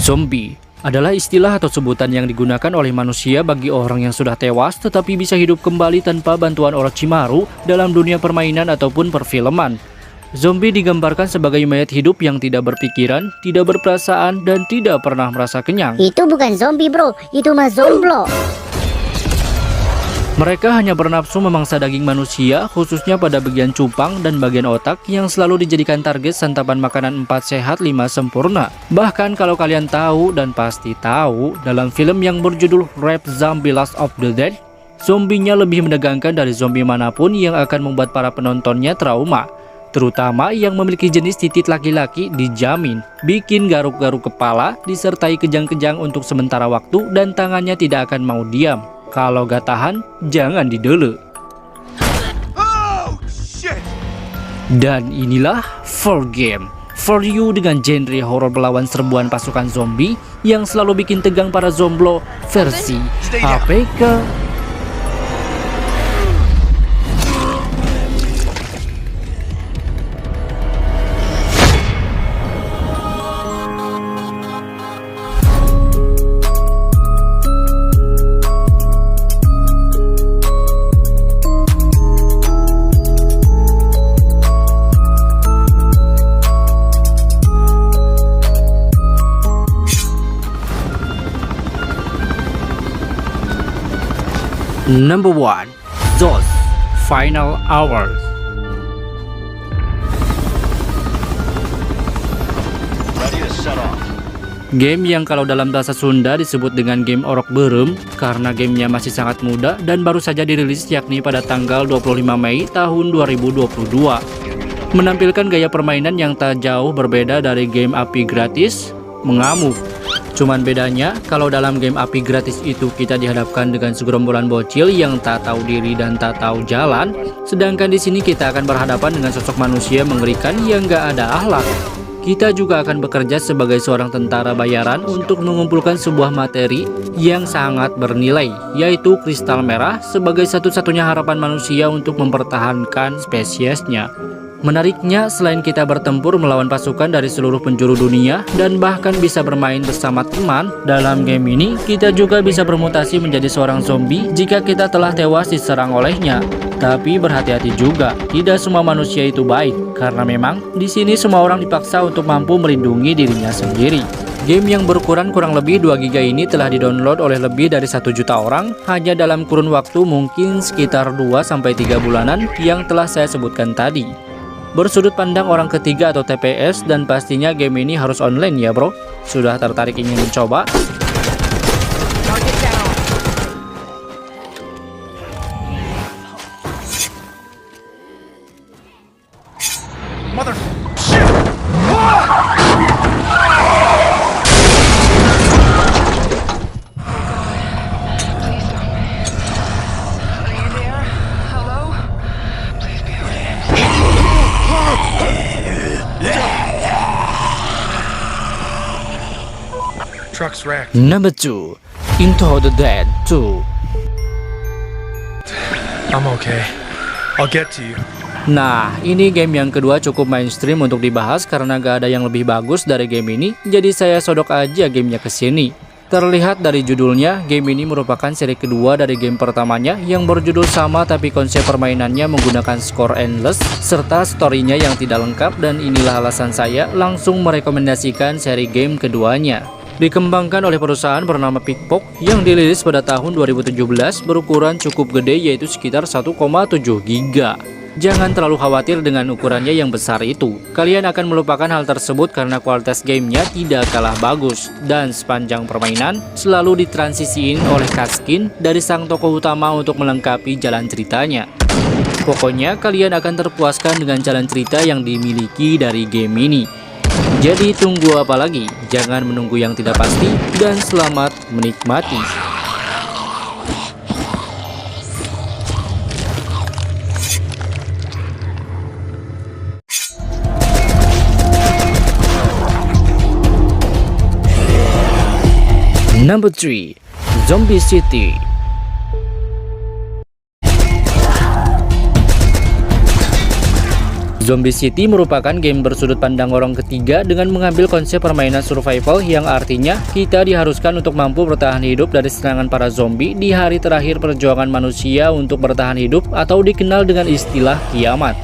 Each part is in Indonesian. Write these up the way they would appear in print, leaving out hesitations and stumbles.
Zombie adalah istilah atau sebutan yang digunakan oleh manusia bagi orang yang sudah tewas tetapi bisa hidup kembali tanpa bantuan Orochimaru dalam dunia permainan ataupun perfilman. Zombie digambarkan sebagai mayat hidup yang tidak berpikiran, tidak berperasaan, dan tidak pernah merasa kenyang. Itu bukan zombie bro, itu mah zomblo. Mereka hanya bernafsu memangsa daging manusia, khususnya pada bagian cupang dan bagian otak yang selalu dijadikan target santapan makanan 4 sehat 5 sempurna. Bahkan kalau kalian tahu, dan pasti tahu, dalam film yang berjudul Rap Zombie Last of the Dead, zombinya lebih menegangkan dari zombie manapun yang akan membuat para penontonnya trauma. Terutama yang memiliki jenis titik laki-laki dijamin bikin garuk-garuk kepala, disertai kejang-kejang untuk sementara waktu dan tangannya tidak akan mau diam. Kalau gak tahan, jangan didele. Dan inilah For Game For You dengan genre horor melawan serbuan pasukan zombie yang selalu bikin tegang para zomblo versi APK. Number 1, ZOS Final Hours. Game yang kalau dalam bahasa Sunda disebut dengan game orok berem karena gamenya masih sangat muda dan baru saja dirilis yakni pada tanggal 25 Mei tahun 2022. Menampilkan gaya permainan yang tak jauh berbeda dari game API gratis, Mengamuk. Cuman bedanya, kalau dalam game API gratis itu kita dihadapkan dengan segerombolan bocil yang tak tahu diri dan tak tahu jalan, sedangkan di sini kita akan berhadapan dengan sosok manusia mengerikan yang gak ada akhlak. Kita juga akan bekerja sebagai seorang tentara bayaran untuk mengumpulkan sebuah materi yang sangat bernilai, yaitu kristal merah sebagai satu-satunya harapan manusia untuk mempertahankan spesiesnya. Menariknya, selain kita bertempur melawan pasukan dari seluruh penjuru dunia dan bahkan bisa bermain bersama teman, dalam game ini kita juga bisa bermutasi menjadi seorang zombie jika kita telah tewas diserang olehnya. Tapi berhati-hati juga, tidak semua manusia itu baik, karena memang di sini semua orang dipaksa untuk mampu melindungi dirinya sendiri. Game yang berukuran kurang lebih 2 GB ini telah didownload oleh lebih dari 1 juta orang hanya dalam kurun waktu mungkin sekitar 2-3 bulanan yang telah saya sebutkan tadi. Bersudut pandang orang ketiga atau TPS, dan pastinya game ini harus online ya bro. Sudah tertarik ingin mencoba? Truck's wrecked. Number 2, Into the Dead 2. I'm okay. I'll get to you. Nah, ini game yang kedua cukup mainstream untuk dibahas karena gak ada yang lebih bagus dari game ini, jadi saya sodok aja gamenya ke sini. Terlihat dari judulnya, game ini merupakan seri kedua dari game pertamanya yang berjudul sama tapi konsep permainannya menggunakan score endless serta storynya yang tidak lengkap, dan inilah alasan saya langsung merekomendasikan seri game keduanya. Dikembangkan oleh perusahaan bernama Pickpock yang dirilis pada tahun 2017, berukuran cukup gede yaitu sekitar 1,7 GB. Jangan terlalu khawatir dengan ukurannya yang besar itu. Kalian akan melupakan hal tersebut karena kualitas gamenya tidak kalah bagus. Dan sepanjang permainan selalu ditransisiin oleh cutscene dari sang tokoh utama untuk melengkapi jalan ceritanya. Pokoknya kalian akan terpuaskan dengan jalan cerita yang dimiliki dari game ini. Jadi tunggu apa lagi? Jangan menunggu yang tidak pasti dan selamat menikmati. Number 3, Zombie City. Zombie City merupakan game bersudut pandang orang ketiga dengan mengambil konsep permainan survival yang artinya kita diharuskan untuk mampu bertahan hidup dari serangan para zombie di hari terakhir perjuangan manusia untuk bertahan hidup atau dikenal dengan istilah kiamat.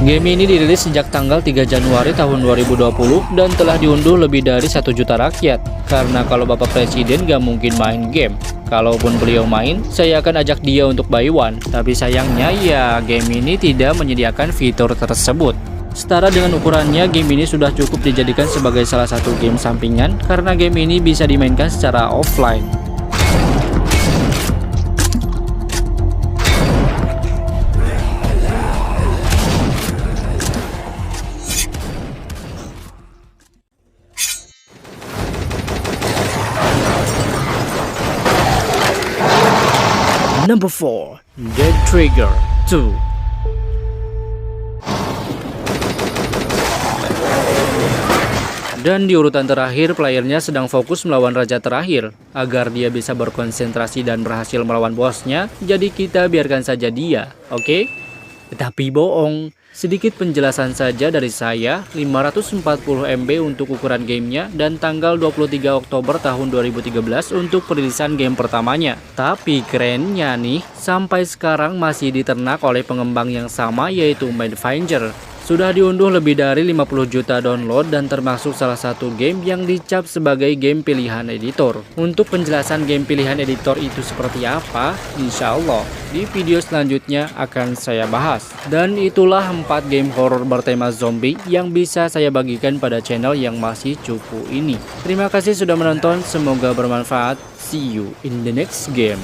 Game ini dirilis sejak tanggal 3 Januari tahun 2020 dan telah diunduh lebih dari 1 juta rakyat. Karena kalau Bapak Presiden gak mungkin main game. Kalaupun beliau main, saya akan ajak dia untuk buy one. Tapi sayangnya ya game ini tidak menyediakan fitur tersebut. Setara dengan ukurannya, game ini sudah cukup dijadikan sebagai salah satu game sampingan karena game ini bisa dimainkan secara offline. Number 4, Dead Trigger 2. Dan di urutan terakhir, playernya sedang fokus melawan raja terakhir. Agar dia bisa berkonsentrasi dan berhasil melawan bosnya, jadi kita biarkan saja dia, oke? Tapi bohong. Sedikit penjelasan saja dari saya, 540 MB untuk ukuran gamenya dan tanggal 23 Oktober tahun 2013 untuk perilisan game pertamanya. Tapi kerennya nih, sampai sekarang masih diternak oleh pengembang yang sama yaitu Mindfinder. Sudah diunduh lebih dari 50 juta download dan termasuk salah satu game yang dicap sebagai game pilihan editor. Untuk penjelasan game pilihan editor itu seperti apa, insya Allah di video selanjutnya akan saya bahas. Dan itulah 4 game horror bertema zombie yang bisa saya bagikan pada channel yang masih cupu ini. Terima kasih sudah menonton, semoga bermanfaat. See you in the next game.